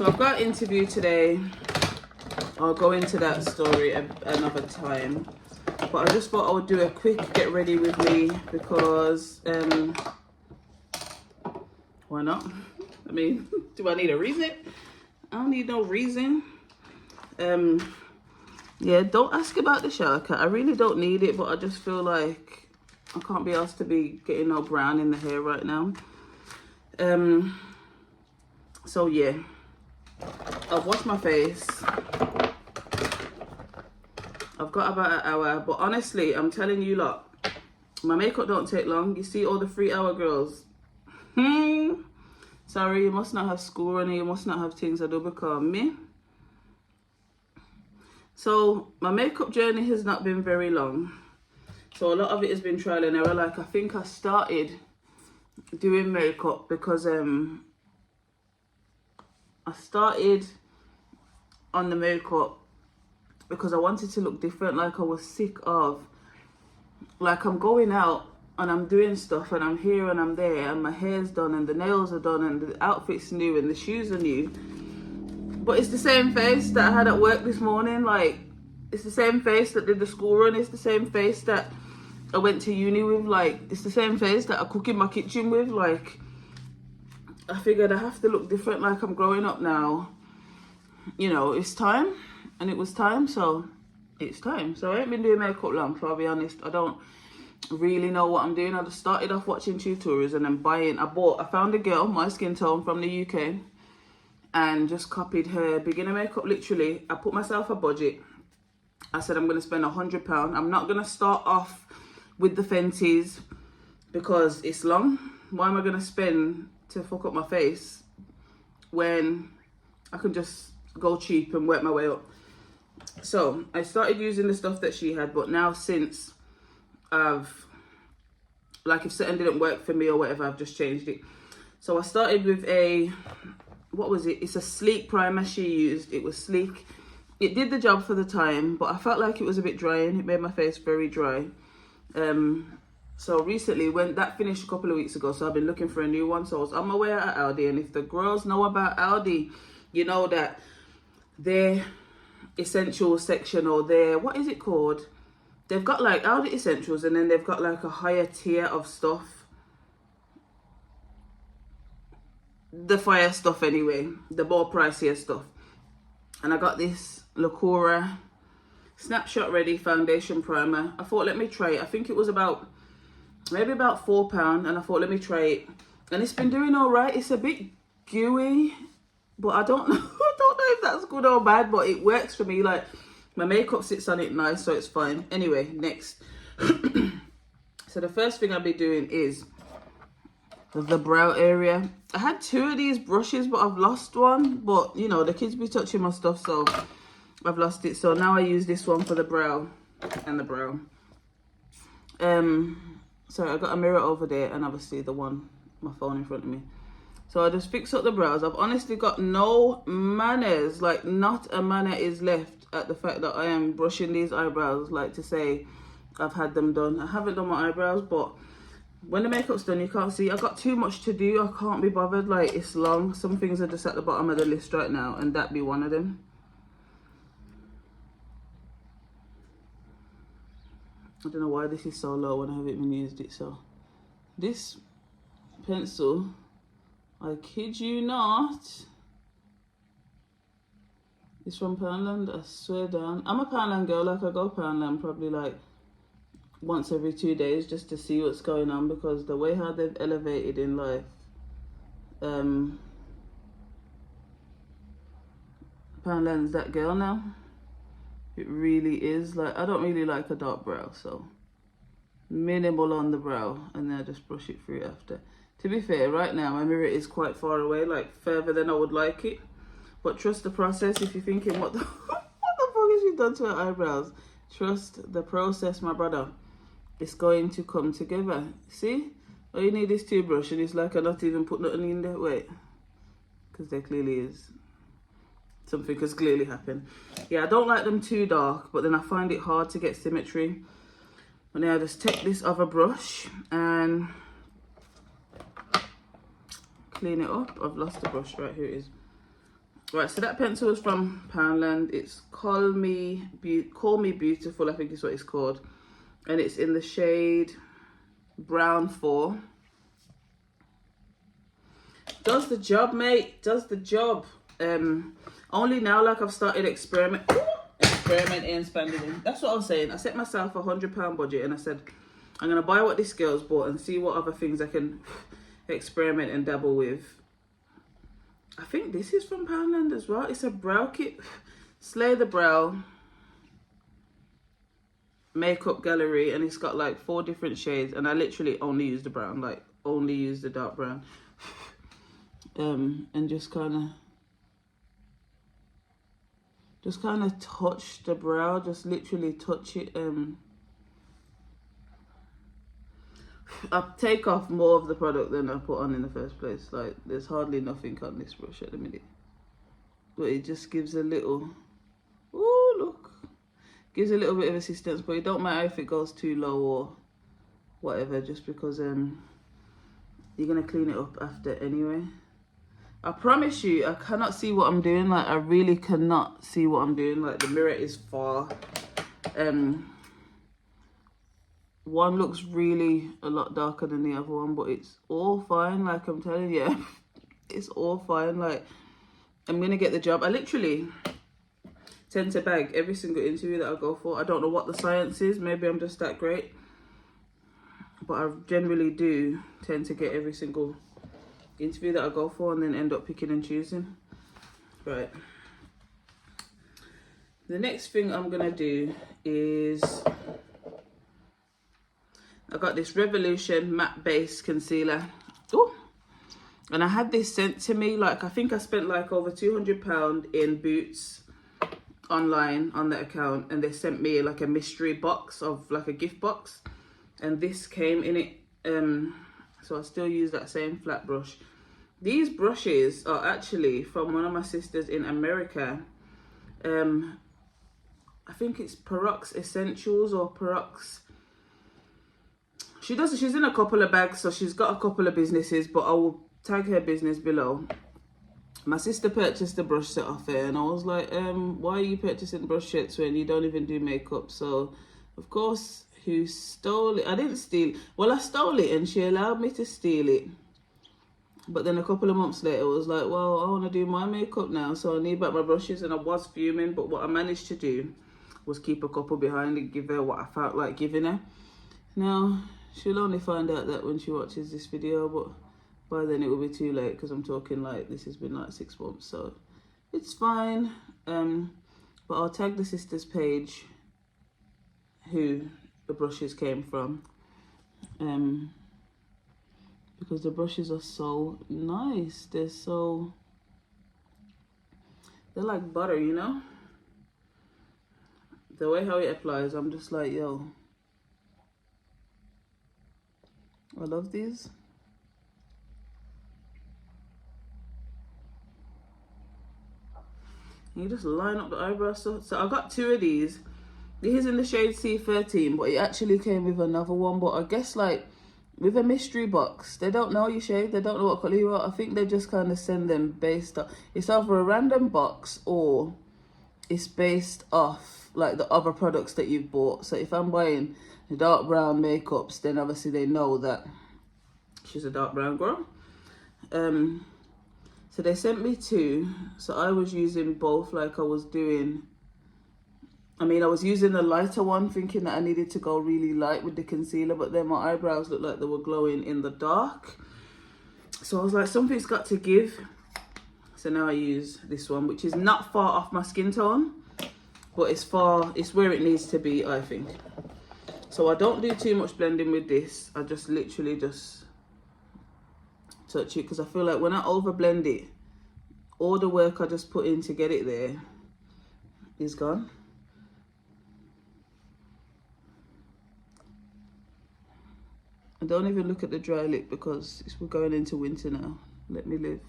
I've got an interview today. I'll go into that story another time. But I just thought I would do a quick get ready with me because why not? I mean, do I need a reason? I don't need no reason. Yeah, don't ask about the shower cat. I really don't need it, but I just feel like I can't be asked to be getting no brown in the hair right now. So yeah, I've washed my face. I've got about an hour, but honestly, I'm telling you lot, my makeup don't take long. You see all the 3-hour girls. Sorry, you must not have school running, you must not have things to do because me. So my makeup journey has not been very long. So a lot of it has been trial and error. Like I think I started doing makeup because I started on the makeup because I wanted to look different. Like I was sick of, like I'm going out and I'm doing stuff and I'm here and I'm there and my hair's done and the nails are done and the outfit's new and the shoes are new. But it's the same face that I had at work this morning. Like, it's the same face that did the school run. It's the same face that I went to uni with. Like, it's the same face that I cook in my kitchen with. Like, I figured I have to look different. Like, I'm growing up now. You know, it's time. And it was time, so it's time. So I ain't been doing makeup long, so I'll be honest. I don't really know what I'm doing. I just started off watching tutorials and then buying. I found a girl, my skin tone, from the UK. And just copied her beginner makeup. Literally, I put myself a budget. I said I'm going to spend £100. I'm not going to start off with the Fenties because it's long. Why am I going to spend to fuck up my face when I can just go cheap and work my way up? So I started using the stuff that she had, but now since if something didn't work for me or whatever, I've just changed it. So I started with what was it? It's a sleek primer she used. It was sleek. It did the job for the time, but I felt like it was a bit drying. It made my face very dry. So recently, when that finished a couple of weeks ago, so I've been looking for a new one. So I was on my way out at Aldi, and if the girls know about Aldi, you know that their essentials section or their, what is it called? They've got like Aldi Essentials, and then they've got like a higher tier of stuff. The fire stuff anyway, the more pricier stuff. And I got this Lacura Snapshot Ready Foundation Primer. I thought, let me try it. I think it was maybe about £4, and I thought, let me try it. And it's been doing all right. It's a bit gooey, but I don't know. I don't know if that's good or bad, but it works for me. Like, my makeup sits on it nice, so it's fine. Anyway, next. So the first thing I'll be doing is the brow area. I had 2 of these brushes, but I've lost one. But, you know, the kids be touching my stuff, so I've lost it. So now I use this one for the brow and the brow. So I got a mirror over there and obviously my phone in front of me. So I just fix up the brows. I've honestly got no manners. Like, not a manner is left at the fact that I am brushing these eyebrows. Like, to say I've had them done. I haven't done my eyebrows, but when the makeup's done, you can't see. I've got too much to do. I can't be bothered. Like, it's long. Some things are just at the bottom of the list right now, and that be one of them. I don't know why this is so low when I haven't even used it. So this pencil, I kid you not, it's from Poundland. I swear down. I'm a Poundland girl. Like, I go Poundland probably like once every 2 days just to see what's going on, because the way how they've elevated in life, Poundland's that girl now. It really is. Like, I don't really like a dark brow, so minimal on the brow, and then I just brush it through after. To be fair, right now my mirror is quite far away, like further than I would like it, but trust the process. If you're thinking what the fuck has she done to her eyebrows, trust the process, my brother. It's going to come together. See, all you need is 2 brushes, and it's like I'm not even putting nothing in there. Wait, because there clearly is something has clearly happened. Yeah, I don't like them too dark, but then I find it hard to get symmetry. And then I just take this other brush and clean it up. I've lost the brush. Right, here it is. Right, so that pencil is from Poundland. It's Call Me Beautiful, I think is what it's called. And it's in the shade Brown 4. Does the job, mate. Does the job. Only now, like, I've started experimenting and spending. That's what I was saying. I set myself a £100 budget and I said, I'm going to buy what this girl's bought and see what other things I can experiment and dabble with. I think this is from Poundland as well. It's a brow kit. Slay the Brow Makeup Gallery. And it's got like 4 different shades. And I literally only use the brown. Like, only use the dark brown. And just kind of touch the brow. Just literally touch it. I take off more of the product than I put on in the first place. Like, there's hardly nothing on this brush at the minute. But it just gives a little, oh look, gives a little bit of assistance. But it don't matter if it goes too low or whatever, just because you're gonna clean it up after anyway. I promise you, I cannot see what I'm doing. Like, I really cannot see what I'm doing. Like, the mirror is far. One looks really a lot darker than the other one, but it's all fine. Like, I'm telling you, it's all fine. Like, I'm gonna get the job. I literally tend to bag every single interview that I go for. I don't know what the science is. Maybe I'm just that great, but I generally do tend to get every single interview that I go for and then end up picking and choosing. Right. The next thing I'm gonna do is, I got this Revolution matte base concealer. Oh, and I had this sent to me. Like, I think I spent like over £200 in Boots online on that account, and they sent me like a mystery box of like a gift box, and this came in it. So I still use that same flat brush. These brushes are actually from one of my sisters in America. I think it's Perox Essentials or Perox. She's in a couple of bags, so she's got a couple of businesses, but I will tag her business below. My sister purchased a brush set off her, and I was like, why are you purchasing brush sets when you don't even do makeup? So, of course, who stole it? I didn't steal. Well, I stole it, and she allowed me to steal it. But then a couple of months later, I was like, well, I want to do my makeup now, so I need back my brushes, and I was fuming. But what I managed to do was keep a couple behind and give her what I felt like giving her. Now, she'll only find out that when she watches this video, but by then it will be too late, because I'm talking like this has been like 6 months, so it's fine. But I'll tag the sister's page who the brushes came from, because the brushes are so nice. They're like butter, you know? The way how it applies, I'm just like, yo, I love these. You just line up the eyebrows. So I got 2 of these. This is in the shade C13, but it actually came with another one. But I guess, like, with a mystery box, they don't know your shade. They don't know what color you are. I think they just kind of send them based on, it's either a random box or it's based off like the other products that you've bought. So if I'm buying the dark brown makeups, then obviously they know that she's a dark brown girl. So they sent me 2. So I was using both. Like, I was using the lighter one, thinking that I needed to go really light with the concealer, but then my eyebrows looked like they were glowing in the dark. So I was like, something's got to give. So now I use this one, which is not far off my skin tone, but it's where it needs to be, I think. So I don't do too much blending with this. I just literally just touch it, because I feel like when I over blend it, all the work I just put in to get it there is gone. I don't even look at the dry lip, because we're going into winter now. Let me live.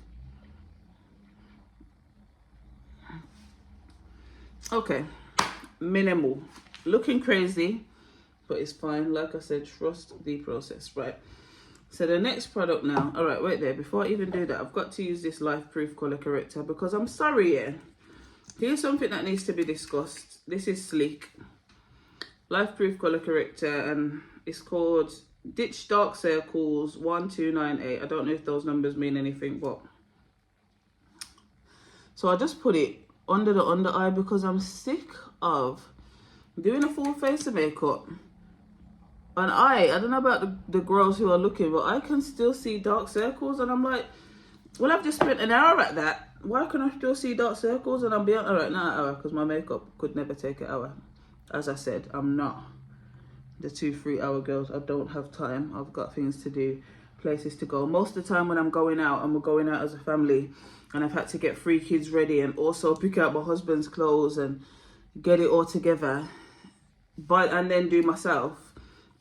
Okay, minimal. Looking crazy, but it's fine. Like I said, trust the process, right? So the next product now, all right, wait there, before I even do that, I've got to use this Life Proof Colour Corrector because I'm sorry, yeah. Here's something that needs to be discussed. This is Sleek Life Proof Colour Corrector, and it's called Ditch Dark Circles 1298. I don't know if those numbers mean anything, but... So I just put it under the under eye because I'm sick of doing a full face of makeup. And I don't know about the girls who are looking, but I can still see dark circles. And I'm like, well, I've just spent an hour at that. Why can I still see dark circles? And I'm beyond, all right, not an hour, because my makeup could never take an hour. As I said, I'm not the 2-3 hour girls. I don't have time. I've got things to do, places to go. Most of the time when I'm going out, and we're going out as a family, and I've had to get 3 kids ready and also pick out my husband's clothes and get it all together, and then do myself.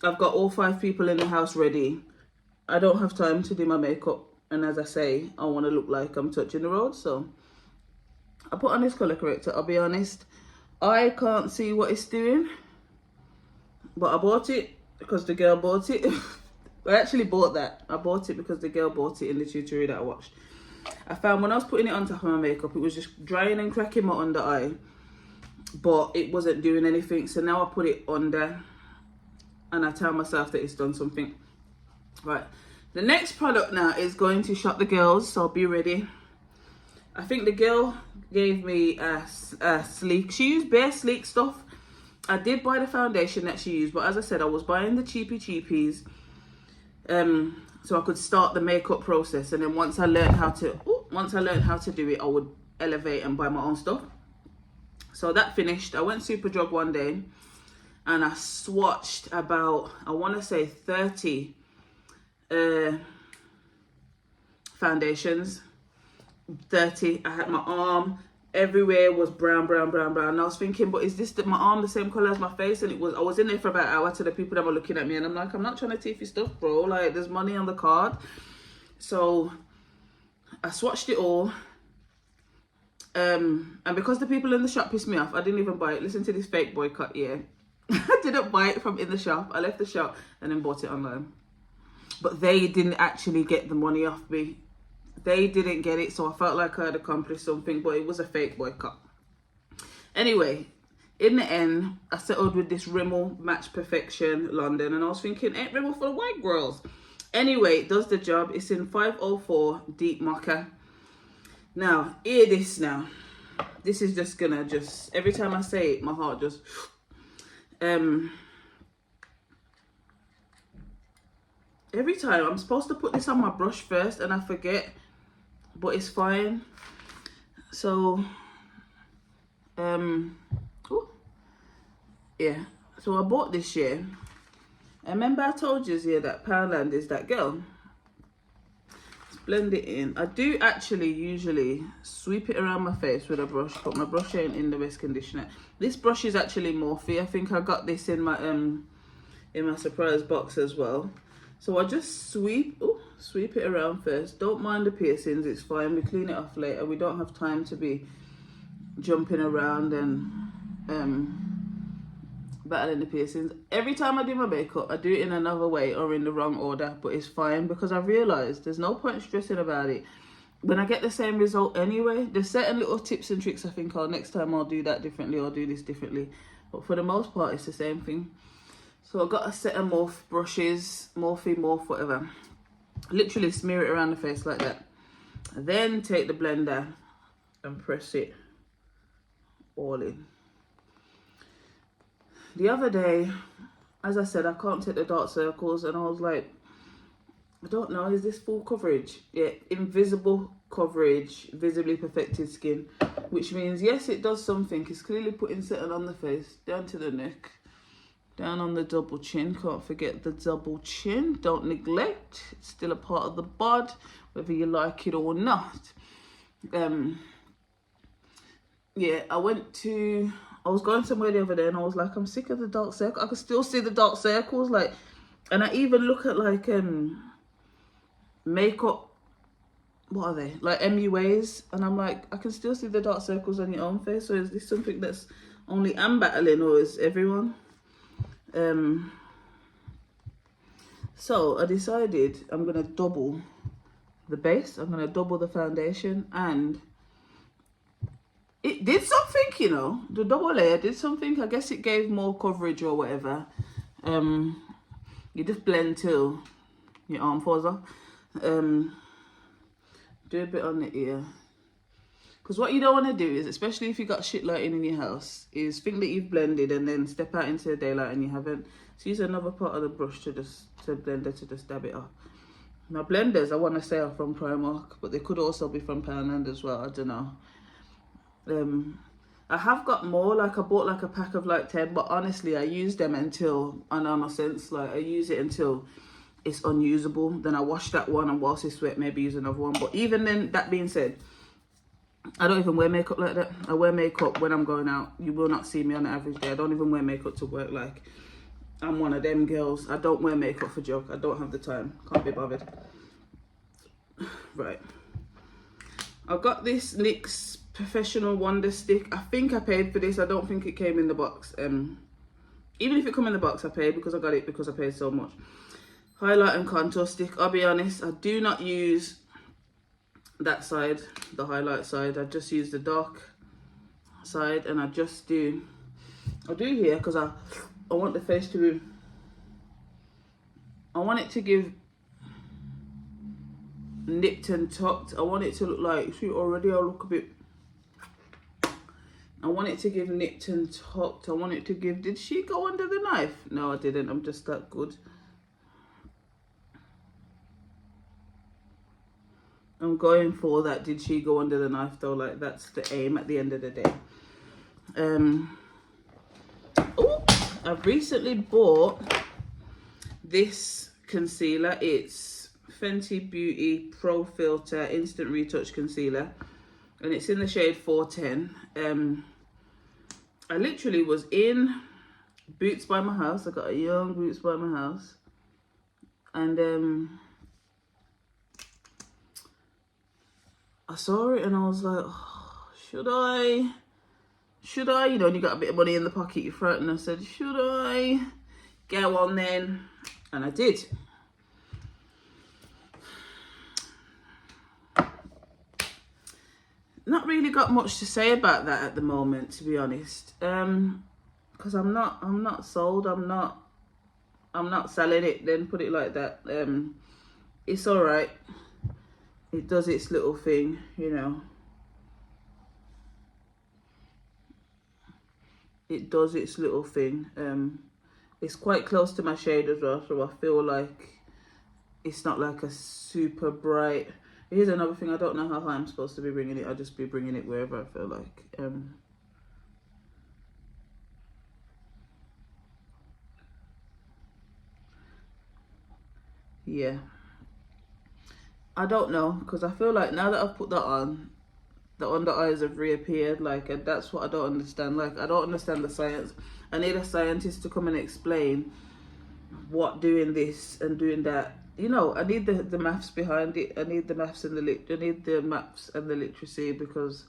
I've got all 5 people in the house ready. I don't have time to do my makeup. And as I say, I want to look like I'm touching the road. So I put on this colour corrector. I'll be honest, I can't see what it's doing. But I bought it because the girl bought it. I actually bought that. I bought it because the girl bought it in the tutorial that I watched. I found when I was putting it on top of my makeup, it was just drying and cracking my under eye. But it wasn't doing anything. So now I put it under. And I tell myself that it's done something. Right. The next product now is going to shock the girls. So be ready. I think the girl gave me a Sleek. She used bare Sleek stuff. I did buy the foundation that she used. But as I said, I was buying the cheapies. So I could start the makeup process. And then once I learned how to do it, I would elevate and buy my own stuff. So that finished. I went Superdrug one day. And I swatched about, I want to say 30 foundations. 30. I had my arm, everywhere was brown. And I was thinking, but is this my arm the same color as my face? And I was in there for about an hour to the people that were looking at me. And I'm like, I'm not trying to teeth your stuff, bro. Like, there's money on the card. So I swatched it all. And because the people in the shop pissed me off, I didn't even buy it. Listen to this fake boycott, yeah. I didn't buy it from in the shop. I left the shop and then bought it online. But they didn't actually get the money off me. They didn't get it, so I felt like I had accomplished something, but it was a fake boycott. Anyway, in the end, I settled with this Rimmel Match Perfection London, and I was thinking, ain't Rimmel for the white girls? Anyway, it does the job. It's in 504 Deep Mocha. Now, hear this now. This is just gonna every time I say it, my heart just... every time I'm supposed to put this on my brush first and I forget, but it's fine. So yeah, so I bought this year. I remember I told you here that Poundland is that girl. Let's blend it in. I do actually usually sweep it around my face with a brush, but my brush ain't in the best condition. This brush is actually Morphe. I think I got this in my surprise box as well. So I just sweep it around first. Don't mind the piercings, it's fine. We clean it off later. We don't have time to be jumping around and battling the piercings. Every time I do my makeup, I do it in another way or in the wrong order, but it's fine because I realised there's no point stressing about it. When I get the same result anyway, there's certain little tips and tricks I think, oh, next time I'll do that differently or do this differently. But for the most part, it's the same thing. So I've got a set of Morphe brushes, Morphe, whatever. Literally smear it around the face like that. Then take the blender and press it all in. The other day, as I said, I can't take the dark circles, and I was like, I don't know, is this full coverage? Yeah, invisible coverage, visibly perfected skin, which means, yes, it does something. It's clearly putting something on the face, down to the neck, down on the double chin. Can't forget the double chin. Don't neglect. It's still a part of the bod, whether you like it or not. Yeah, I was going somewhere the other day and I was like, I'm sick of the dark circle. I could still see the dark circles, like, and I even look at like makeup, what are they, like MUAs, and I'm like, I can still see the dark circles on your own face. So is this something that's only I'm battling, or is everyone? So I decided I'm gonna double the base, I'm gonna double the foundation, and it did something, you know. The double layer did something. I guess it gave more coverage or whatever. You just blend till your arm falls off. Do a bit on the ear. Because what you don't want to do is, especially if you got shit lighting in your house, is think that you've blended and then step out into the daylight and you haven't. So use another part of the brush to blend it, to just dab it off. Now blenders, I want to say, are from Primark, but they could also be from Poundland as well. I don't know. I have got more, like I bought like a pack of like 10, but honestly I use them until, I know no sense, like I use it until it's unusable. Then I wash that one, and whilst it's wet maybe use another one. But even then, that being said, I don't even wear makeup like that. I wear makeup when I'm going out. You will not see me on an average day. I don't even wear makeup to work. Like, I'm one of them girls. I don't wear makeup for joke. I don't have the time, can't be bothered. Right, I've got this NYX Professional Wonder Stick. I think I paid for this. I don't think it came in the box. Even if it come in the box, I paid, because I got it because I paid so much. Highlight and contour stick. I'll be honest, I do not use that side, the highlight side. I just use the dark side, and I just do, I do here because I want the face to, I want it to give nipped and tucked. I want it to look like, see already I look a bit, I want it to give nipped and tucked. I want it to give, did she go under the knife? No, I didn't. I'm just that good. I'm going for that. Did she go under the knife though? Like, that's the aim at the end of the day. Oh, I've recently bought this concealer. It's Fenty Beauty Pro Filter Instant Retouch Concealer, and it's in the shade 410. I literally was in Boots by my house. I got a young Boots by my house, and I saw it and I was like, oh, should I, you know, and you got a bit of money in the pocket, you're frightened. I said, should I go on then? And I did. Not really got much to say about that at the moment, to be honest. Because I'm not sold. I'm not selling it, then put it like that. It's all right. It does its little thing, you know. It does its little thing. It's quite close to my shade as well, so I feel like it's not like a super bright. Here's another thing. I don't know how high I'm supposed to be bringing it. I'll just be bringing it wherever I feel like. Yeah. I don't know, because I feel like now that I've put that on, the under eyes have reappeared, like, and that's what I don't understand. Like, I don't understand the science. I need a scientist to come and explain what doing this and doing that, you know. I need the maths behind it. I need the maths and the literacy, because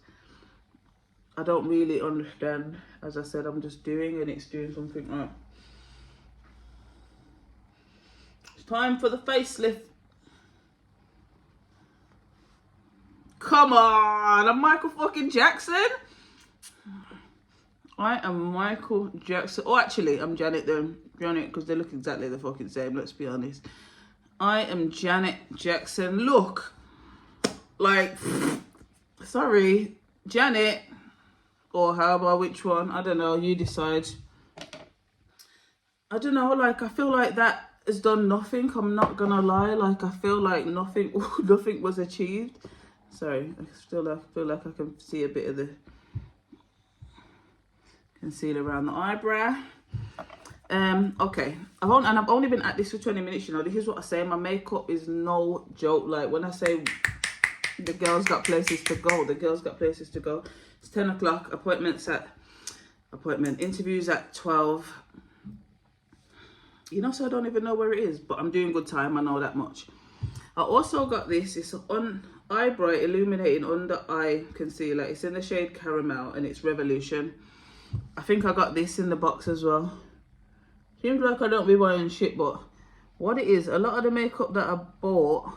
I don't really understand. As I said, I'm just doing, and it's doing something right. It's time for the facelift. Come on, I'm Michael fucking Jackson. I am Michael Jackson. Oh, actually, I'm Janet though. Janet, because they look exactly the fucking same, let's be honest. I am Janet Jackson. Look. Like, sorry, Janet. Or how about which one? I don't know, you decide. I don't know, like, I feel like that has done nothing. I'm not gonna lie. Like, I feel like nothing was achieved. Sorry, I feel like I can see a bit of the concealer around the eyebrow. Okay, I've only been at this for 20 minutes, you know. This is what I say, my makeup is no joke. Like, when I say the girls got places to go, the girls got places to go. It's 10 o'clock, interviews at 12. You know, so I don't even know where it is, but I'm doing good time, I know that much. I also got this, it's on Eye Bright Illuminating Under Eye Concealer. It's in the shade Caramel, and it's Revolution. I think I got this in the box as well. Seems like I don't be buying shit, but What it is, a lot of the makeup that I bought,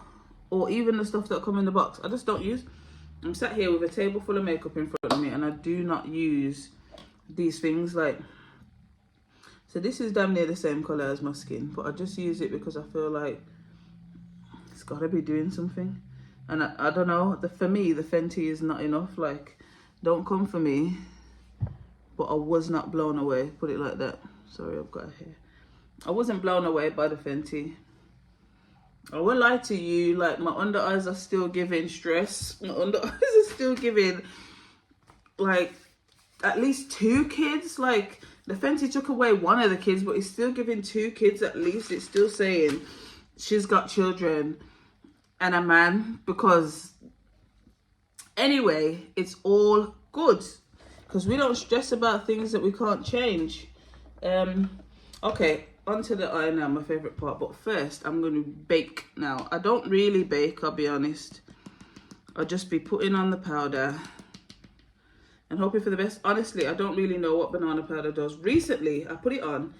or even the stuff that come in the box, I just don't use. I'm sat here with a table full of makeup in front of me, and I do not use these things. Like, so this is damn near the same color as my skin, but I just use it because I feel like it's got to be doing something. And I don't know, for me, the Fenty is not enough. Like, don't come for me, but I was not blown away, put it like that. Sorry, I've got a hair. I wasn't blown away by the Fenty. I won't lie to you, like, my under eyes are still giving stress. My under eyes are still giving, like, at least 2 kids. Like, the Fenty took away one of the kids, but it's still giving 2 kids at least. It's still saying she's got children and a man, because anyway, it's all good, because we don't stress about things that we can't change. Okay, onto the eye now, my favorite part. But first, I'm going to bake now. I don't really bake, I'll be honest. I'll just be putting on the powder and hoping for the best. Honestly, I don't really know what banana powder does. Recently, I put it on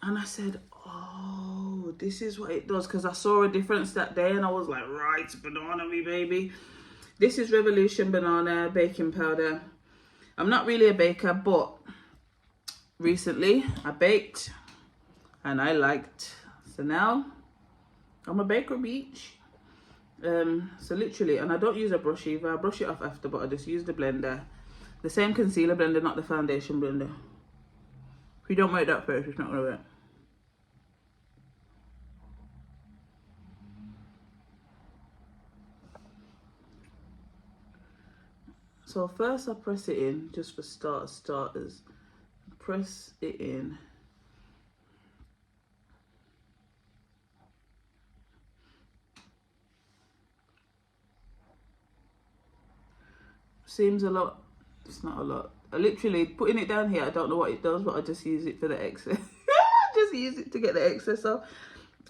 and I said, oh, this is what it does, because I saw a difference that day and I was like, right, banana me, baby. This is Revolution Banana Baking Powder. I'm not really a baker, but recently I baked and I liked. So now I'm a baker beach. So literally, and I don't use a brush either. I brush it off after, but I just use the blender. The same concealer blender, not the foundation blender. If you don't make that first, it's not gonna work. So first I press it in, just for starters. Press it in. Seems a lot. It's not a lot. I literally, putting it down here, I don't know what it does, but I just use it for the excess. Just use it to get the excess off.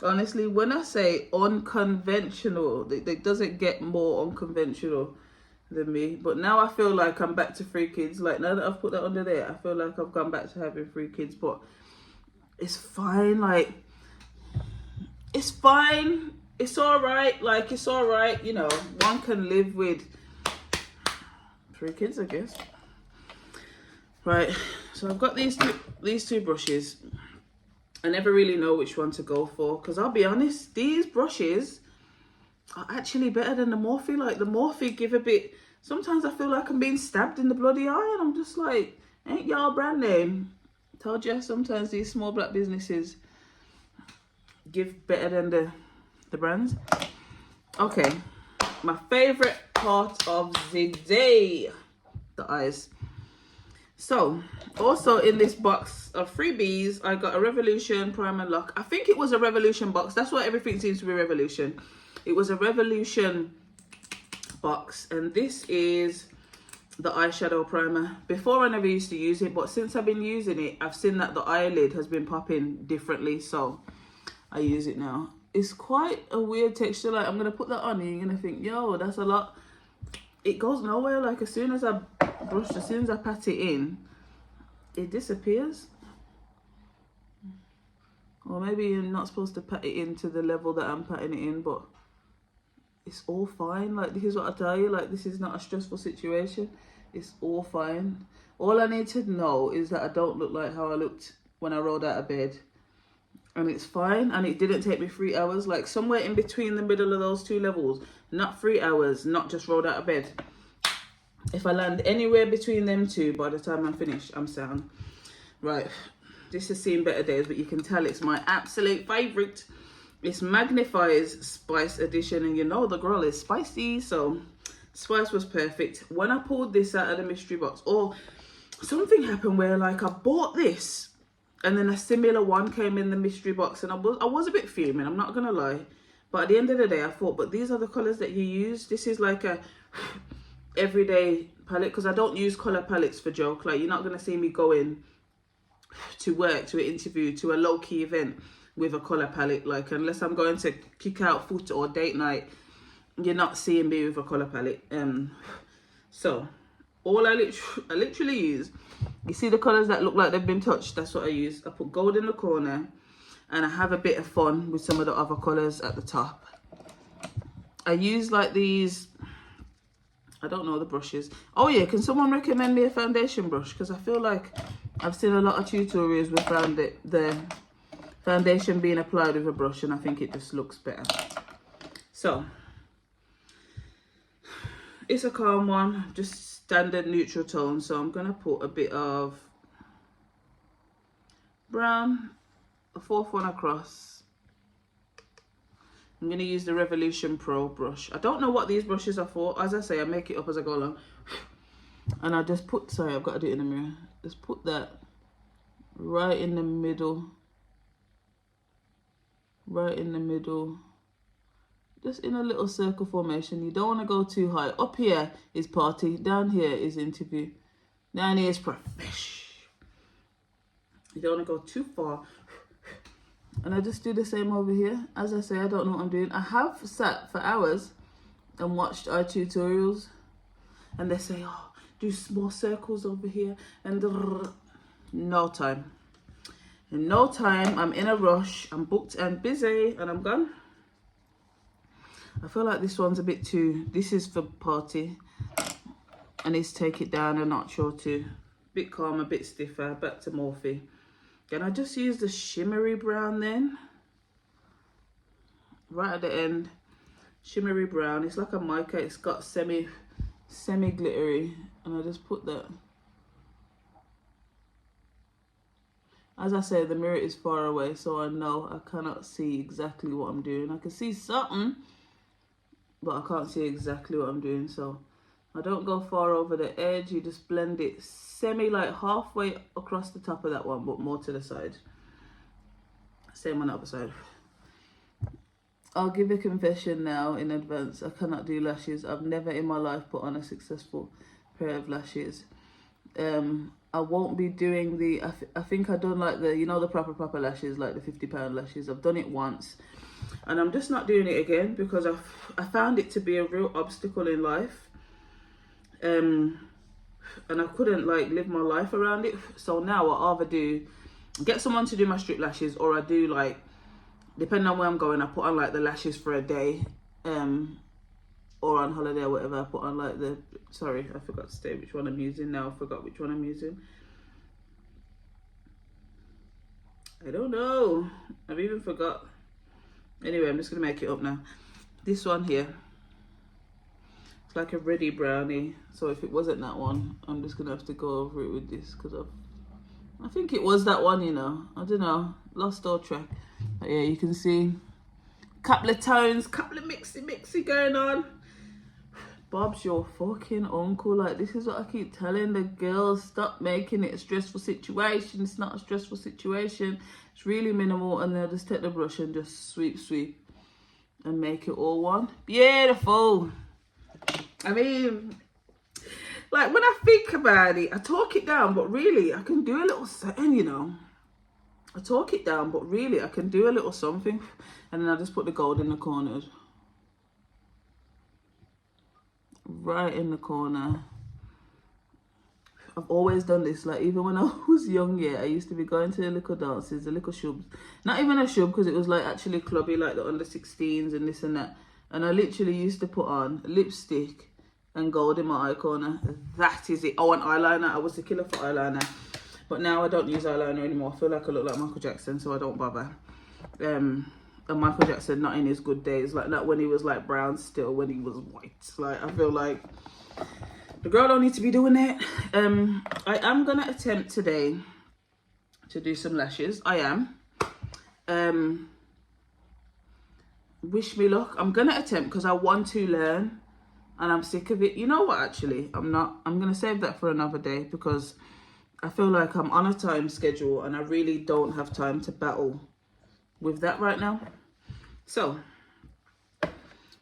Honestly, when I say unconventional, it doesn't get more unconventional than me. But now I feel like I'm back to 3 kids. Like, now that I've put that under there, I feel like I've gone back to having 3 kids. But it's fine. Like, it's fine. It's all right. Like, it's all right. You know, one can live with 3 kids, I guess. Right, so I've got these two brushes. I never really know which one to go for, because I'll be honest, these brushes are actually better than the Morphe. Like, the Morphe give a bit, sometimes I feel like I'm being stabbed in the bloody eye, and I'm just like, ain't y'all brand name? Told you, sometimes these small black businesses give better than the brands. Okay, my favorite part of the day, the eyes. So, also in this box of freebies, I got a Revolution Prime and Lock. I think it was a Revolution box. That's why everything seems to be Revolution. It was a Revolution box. And this is the eyeshadow primer. Before, I never used to use it, but since I've been using it, I've seen that the eyelid has been popping differently. So, I use it now. It's quite a weird texture. Like, I'm going to put that on and you're going to think, yo, that's a lot. It goes nowhere. Like, as soon as I brush, as soon as I pat it in, it disappears. Or maybe you're not supposed to pat it in to the level that I'm patting it in, but it's all fine. Like, this is what I tell you. Like, this is not a stressful situation. It's all fine. All I need to know is that I don't look like how I looked when I rolled out of bed. And it's fine, and it didn't take me 3 hours. Like, somewhere in between the middle of those 2 levels, not 3 hours, not just rolled out of bed. If I land anywhere between them 2, by the time I'm finished, I'm sound. Right, this has seen better days, but you can tell it's my absolute favourite. It's Magnifies Spice Edition, and you know the girl is spicy, so spice was perfect. When I pulled this out of the mystery box, or something happened where, like, I bought this, and then a similar one came in the mystery box, and I was a bit fuming, I'm not gonna lie. But at the end of the day, I thought, but these are the colours that you use. This is like a everyday palette, because I don't use colour palettes for joke. Like, you're not gonna see me going to work, to an interview, to a low-key event with a colour palette. Like, unless I'm going to kick out foot or date night, you're not seeing me with a colour palette. So all I literally use, you see the colours that look like they've been touched, that's what I use. I put gold in the corner, and I have a bit of fun with some of the other colours at the top. I use like these, I don't know the brushes. Oh yeah, can someone recommend me a foundation brush? Because I feel like I've seen a lot of tutorials with the foundation being applied with a brush, and I think it just looks better. So it's a calm one, just standard neutral tone. So I'm gonna put a bit of brown, a 4th one across. I'm gonna use the Revolution Pro brush. I don't know what these brushes are for. As I say, I make it up as I go along. And I just put, sorry, I've got to do it in the mirror. Just put that right in the middle. Right in the middle. Just in a little circle formation. You don't want to go too high. Up here is party. Down here is interview. Down here is profesh. You don't want to go too far. And I just do the same over here. As I say, I don't know what I'm doing. I have sat for hours and watched our tutorials. And they say, oh, do small circles over here. And no time. In no time, I'm in a rush. I'm booked and busy and I'm gone. I feel like this one's a bit too, this is for party. I need to take it down a notch or two. Bit calmer, a bit stiffer, back to Morphe. Can I just use the shimmery brown then? Right at the end, shimmery brown. It's like a mica, it's got semi glittery. And I just put that. As I say, the mirror is far away, so I know I cannot see exactly what I'm doing. I can see something, but I can't see exactly what I'm doing. So I don't go far over the edge. You just blend it like halfway across the top of that one, but more to the side. Same on the other side. I'll give a confession now in advance. I cannot do lashes. I've never in my life put on a successful pair of lashes. I won't be doing the, I think I've done like the, you know, the proper lashes, like the £50 lashes. I've done it once and I'm just not doing it again because I found it to be a real obstacle in life. And I couldn't like live my life around it. So now I either do get someone to do my strip lashes, or I do like, depending on where I'm going, I put on like the lashes for a day, or on holiday or whatever. I put on like the, sorry, I forgot to say which one I'm using now. I forgot which one I'm using. I don't know, I've even forgot. Anyway, I'm just gonna make it up now. This one here, it's like a ready brownie. So if it wasn't that one, I'm just gonna have to go over it with this, because I think it was that one, you know. I don't know, lost all track. But yeah, you can see couple of tones, couple of mixy going on. Bob's your fucking uncle. Like, this is what I keep telling the girls. Stop making it a stressful situation. It's not a stressful situation. It's really minimal. And they'll just take the brush and just sweep and make it all one. Beautiful. I mean, like, when I think about it, I talk it down, but really I can do a little something, you know. I talk it down, but really I can do a little something. And then I just put the gold in the corners. Right in the corner. I've always done this, like even when I was young, yeah, I used to be going to the little dances, the little shubs. Not even a shub, because it was like actually clubby, like the under 16s and this and that. And I literally used to put on lipstick and gold in my eye corner. That is it. Oh, and eyeliner. I was a killer for eyeliner. But now I don't use eyeliner anymore. I feel like I look like Michael Jackson, so I don't bother. And Michael Jackson, not in his good days, like not when he was like brown still, when he was white. Like, I feel like the girl don't need to be doing that. I am gonna attempt today to do some lashes. I am. Wish me luck. I'm gonna attempt because I want to learn and I'm sick of it. You know what, actually, I'm gonna save that for another day, because I feel like I'm on a time schedule and I really don't have time to battle with that right now. So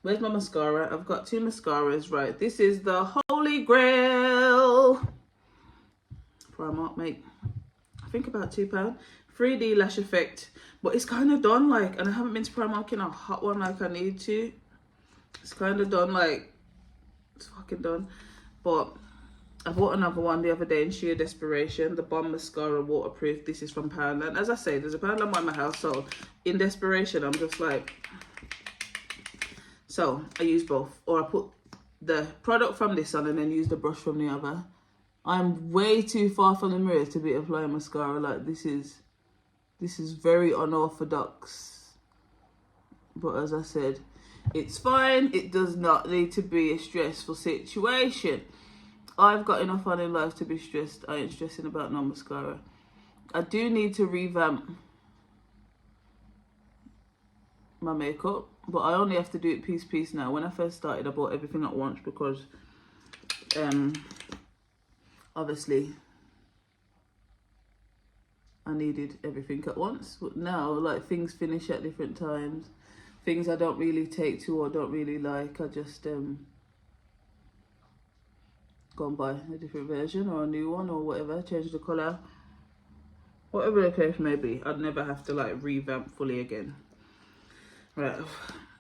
where's my mascara? I've got two mascaras, right? This is the Holy Grail. Primark, mate. I think about £2. 3D lash effect, but it's kind of done, like, and I haven't been to Primark in a hot one like I need to. It's kind of done, like, it's fucking done. But I bought another one the other day in sheer desperation. The Bomb Mascara Waterproof. This is from Poundland. As I say, there's a Poundland by my house, so in desperation, I'm just like... So, I use both. Or I put the product from this on and then use the brush from the other. I'm way too far from the mirror to be applying mascara. Like, this is very unorthodox. But as I said, it's fine. It does not need to be a stressful situation. I've got enough on in life to be stressed. I ain't stressing about no mascara. I do need to revamp my makeup, but I only have to do it piece now. When I first started, I bought everything at once because obviously I needed everything at once. But now, like, things finish at different times. Things I don't really take to or don't really like, I just go and buy a different version or a new one or whatever, change the colour, whatever the case may be. I'd never have to like revamp fully again. Right,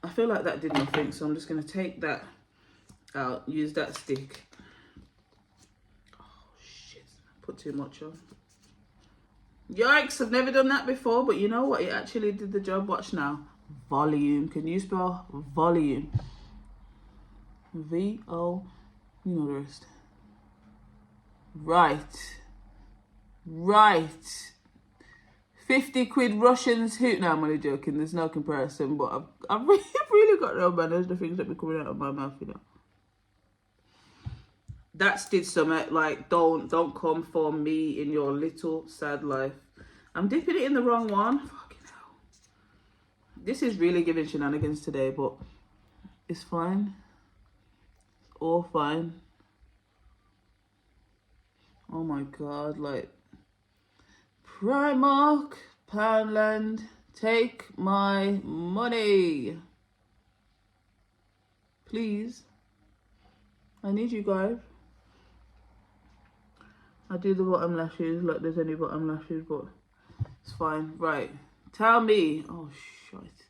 I feel like that did nothing, so I'm just going to take that out, use that stick. Oh shit, put too much on. Yikes, I've never done that before, but you know what, it actually did the job. Watch now. Volume. Can you spell volume? V-O, you know the rest. Right. 50 quid Russians hoot. No, I'm only joking. There's no comparison, but I've really got no manners. The things that be coming out of my mouth, you know. That's did something. Like, don't come for me in your little sad life. I'm dipping it in the wrong one. Fucking hell. This is really giving shenanigans today, but it's fine. It's all fine. Oh my god, like, Primark, Poundland, take my money. Please. I need you guys. I do the bottom lashes, like there's any bottom lashes, but it's fine. Right, tell me. Oh shit.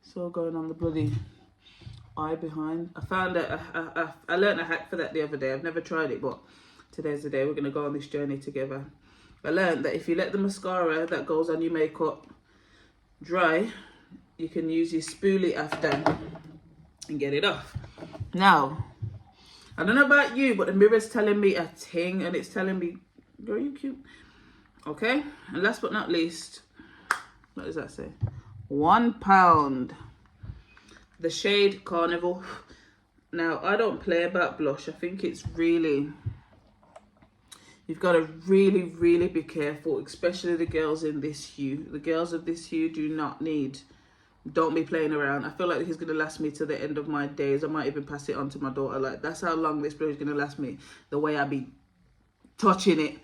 So going on the bloody eye behind. I found I learned a hack for that the other day. I've never tried it, but today's the day. We're going to go on this journey together. I learned that if you let the mascara that goes on your makeup dry, you can use your spoolie after and get it off. Now, I don't know about you, but the mirror's telling me a thing, and it's telling me, girl, you cute. Okay, and last but not least, what does that say? £1. The shade Carnival. Now, I don't play about blush. I think it's really... You've got to really, really be careful, especially the girls in this hue. The girls of this hue do not need... Don't be playing around. I feel like this is going to last me to the end of my days. I might even pass it on to my daughter. Like, that's how long this blush is going to last me. The way I be touching it.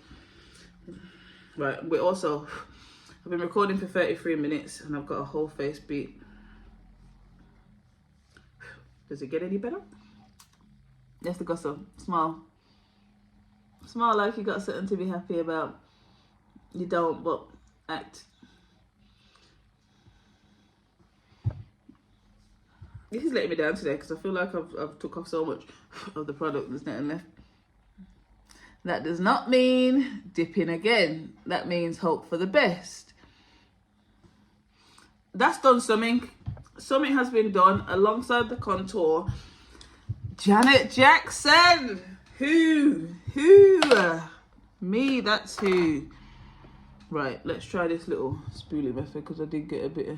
Right, we're also... I've been recording for 33 minutes and I've got a whole face beat. Does it get any better? Yes, the gossip. Smile. Smile like you got something to be happy about. You don't, but act. This is letting me down today because I feel like I've took off so much of the product. There's nothing left. That does not mean dipping again. That means hope for the best. That's done something. Something has been done alongside the contour. Janet Jackson. Who? Me, that's who. Right, let's try this little spoolie method because I did get a bit of...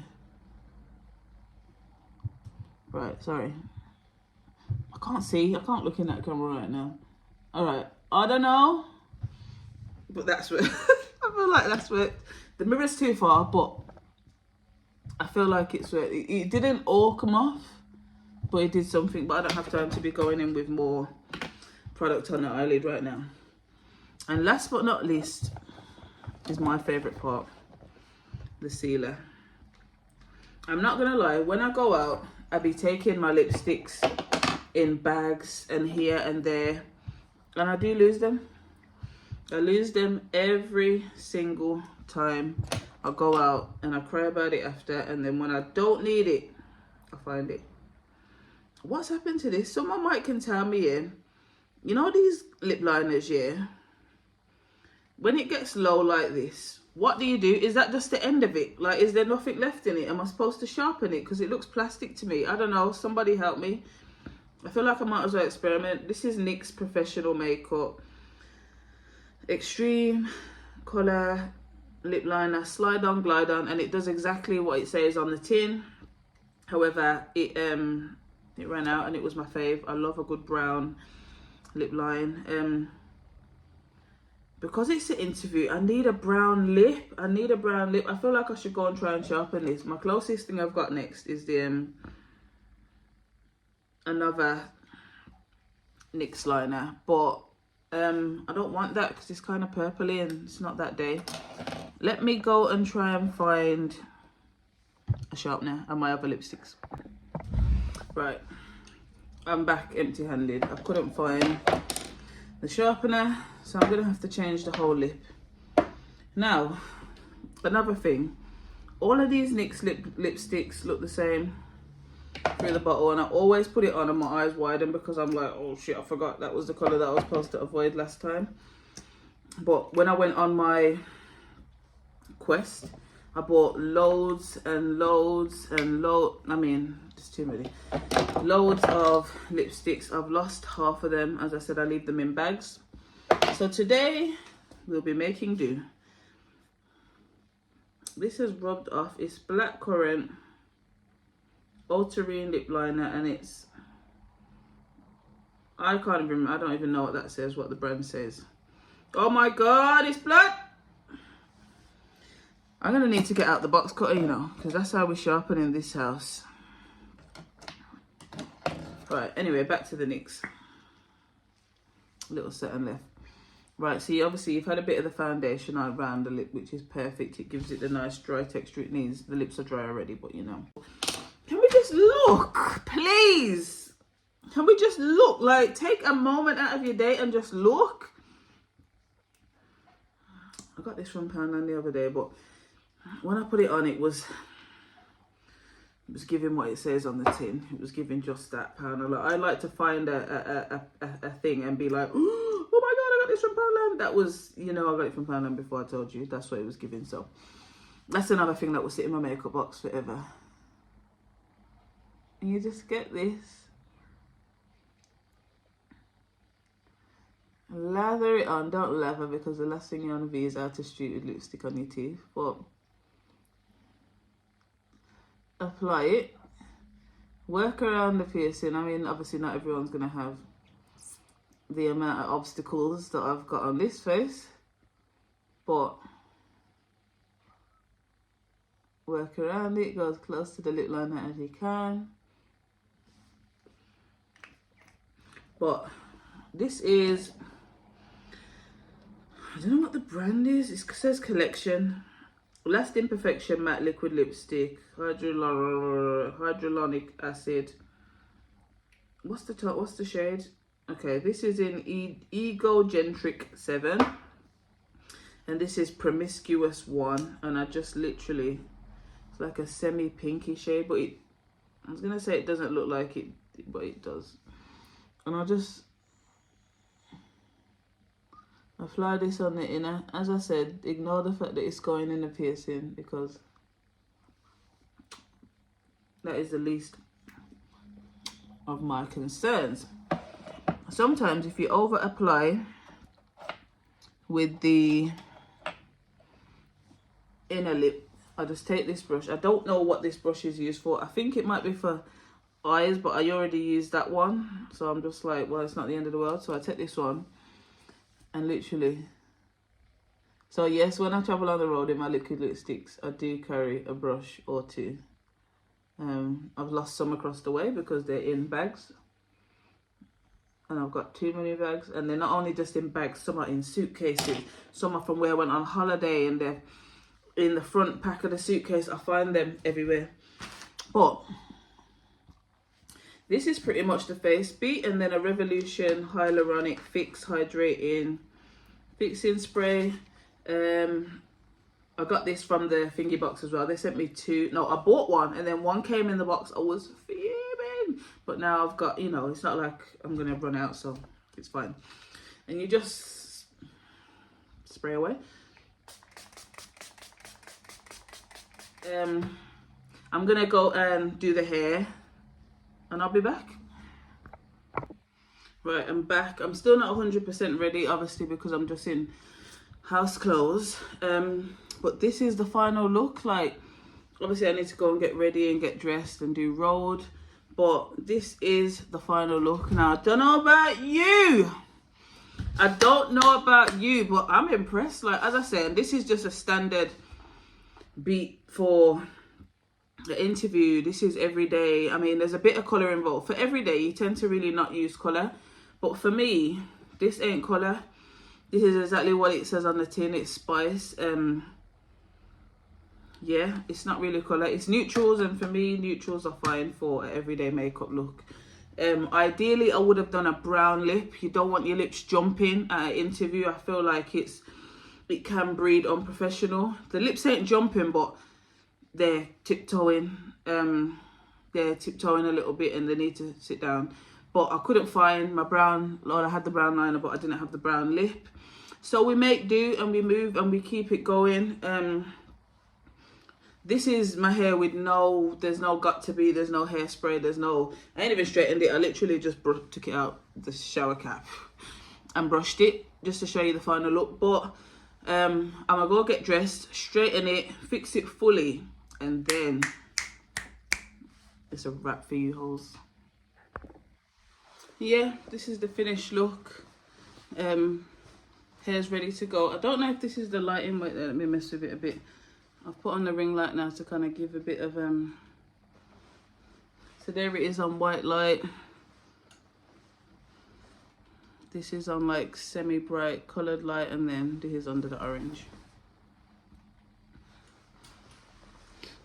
Right, sorry. I can't see. I can't look in that camera right now. Alright, I don't know. But that's what... I feel like that's what... The mirror's too far, but I feel like it's where... It didn't all come off, but it did something. But I don't have time to be going in with more product on the eyelid right now. And last but not least is my favourite part. The sealer. I'm not going to lie. When I go out, I be taking my lipsticks in bags and here and there, and I do lose them. I lose them every single time I go out, and I cry about it after, and then when I don't need it, I find it. What's happened to this? Someone might can tell me in. You know these lip liners, yeah? When it gets low like this, what do you do? Is that just the end of it? Like, is there nothing left in it? Am I supposed to sharpen it? Because it looks plastic to me. I don't know. Somebody help me. I feel like I might as well experiment. This is NYX Professional Makeup Extreme Colour Lip Liner. Slide on, glide on. And it does exactly what it says on the tin. However, it ran out and it was my fave. I love a good brown lip line. Because it's an interview, I need a brown lip. I feel like I should go and try and sharpen this. My closest thing I've got next is the another NYX liner, but I don't want that because it's kind of purpley and it's not that day. Let me go and try and find a sharpener and my other lipsticks. Right, I'm back empty-handed. I couldn't find the sharpener, so I'm gonna have to change the whole lip. Now, another thing, all of these NYX lipsticks look the same through the bottle, and I always put it on and my eyes widen because I'm like, oh shit, I forgot that was the colour that I was supposed to avoid last time. But when I went on my quest, I bought loads and loads and there's too many. Loads of lipsticks. I've lost half of them. As I said, I leave them in bags. So today, we'll be making do. This is rubbed off. It's Blackcurrant Ultramarine Lip Liner, and it's... I can't even remember. I don't even know what that says, what the brand says. Oh my god, it's black! I'm going to need to get out the box cutter, you know, because that's how we sharpen in this house. Right, anyway, back to the NYX. Little set and left. Right, so obviously you've had a bit of the foundation around the lip, which is perfect. It gives it the nice dry texture it needs. The lips are dry already, but you know. Can we just look, please? Can we just look? Like, take a moment out of your day and just look. I got this from Poundland the other day, but when I put it on, it was giving what it says on the tin. It was giving just that Poundland. Like, I like to find a thing and be like, oh my god, I got this from Poundland. That was, you know, I got it from Poundland before I told you. That's what it was giving. So that's another thing that will sit in my makeup box forever. And you just get this. Lather it on. Don't lather because the last thing you want to be is out of street with lipstick on your teeth. But apply it. Work around the piercing. I mean, obviously not everyone's going to have the amount of obstacles that I've got on this face. But work around it. Go as close to the lip liner as you can. But this is... I don't know what the brand is. It says Collection. Last Imperfection Matte Liquid Lipstick. Hyaluronic Acid. What's the top? What's the shade? Okay, this is in Egocentric 7. And this is Promiscuous 1. And I just literally... It's like a semi-pinky shade. But I was going to say it doesn't look like it. But it does. And I'll just... apply this on the inner. As I said, ignore the fact that it's going in the piercing because that is the least of my concerns. Sometimes if you over apply with the inner lip, I just take this brush. I don't know what this brush is used for. I think it might be for eyes, but I already used that one. So I'm just like, well, it's not the end of the world. So I take this one. And literally, so yes, when I travel on the road in my liquid lipsticks, I do carry a brush or two. I've lost some across the way because they're in bags. And I've got too many bags. And they're not only just in bags, some are in suitcases. Some are from where I went on holiday and they're in the front pack of the suitcase. I find them everywhere. But this is pretty much the face beat, and then a Revolution Hyaluronic Fix Hydrating Fixing Spray. I got this from the thingy box as well. They sent me two. No, I bought one, and then one came in the box. I was fuming. But now I've got, you know, it's not like I'm going to run out, so it's fine. And you just spray away. I'm gonna go and do the hair and I'll be back. Right, I'm back. I'm still not 100% ready, obviously, because I'm just in house clothes. But this is the final look. Like, obviously I need to go and get ready and get dressed and do road, but this is the final look. Now, I don't know about you. I don't know about you, but I'm impressed. Like, as I said, this is just a standard beat for the interview. This is Everday. I mean, there's a bit of colour involved. For Everday, you tend to really not use colour. But for me, this ain't colour. This is exactly what it says on the tin. It's spice. Yeah, it's not really colour. It's neutrals, and for me, neutrals are fine for an everyday makeup look. Ideally, I would have done a brown lip. You don't want your lips jumping at an interview. I feel like it can breed unprofessional. The lips ain't jumping, but they're tiptoeing. They're tiptoeing a little bit, and they need to sit down. But I couldn't find my brown. Lord, I had the brown liner, but I didn't have the brown lip. So we make do, and we move, and we keep it going. This is my hair with there's no got to be, there's no hairspray, I ain't even straightened it. I literally just took it out the shower cap and brushed it just to show you the final look. But I'm gonna go get dressed, straighten it, fix it fully, and then it's a wrap for you hoes. Yeah, this is the finished look. Hair's ready to go. I don't know if this is the lighting. Wait, let me mess with it a bit. I've put on the ring light now to kind of give a bit of so there it is on white light. This is on like semi-bright coloured light, and then this is under the orange.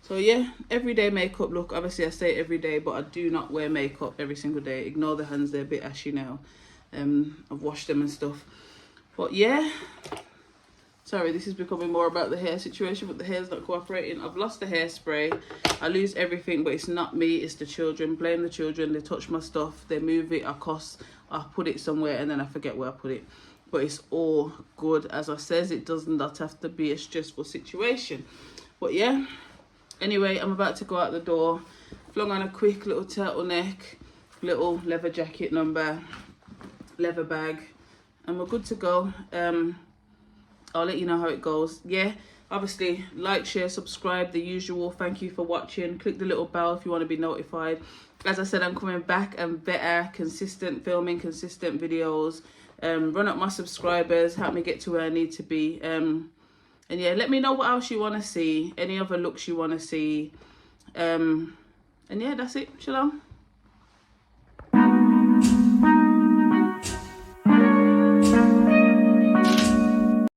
So yeah, everyday makeup look. Obviously I say every day, but I do not wear makeup every single day. Ignore the hands, they're a bit ashy now. I've washed them and stuff. But yeah, sorry, this is becoming more about the hair situation, but the hair's not cooperating. I've lost the hairspray. I lose everything, but it's not me, it's the children. Blame the children. They touch my stuff, they move it, I put it somewhere, and then I forget where I put it. But it's all good. As I says, it does not have to be a stressful situation. But yeah, anyway, I'm about to go out the door. Flung on a quick little turtleneck, little leather jacket number, leather bag, and we're good to go. I'll let you know how it goes. Yeah, obviously, like, share, subscribe, the usual. Thank you for watching. Click the little bell if you want to be notified. As I said, I'm coming back and better, consistent filming, consistent videos. Run up my subscribers, help me get to where I need to be. And yeah, let me know what else you want to see, any other looks you want to see. And yeah, that's it. Shalom.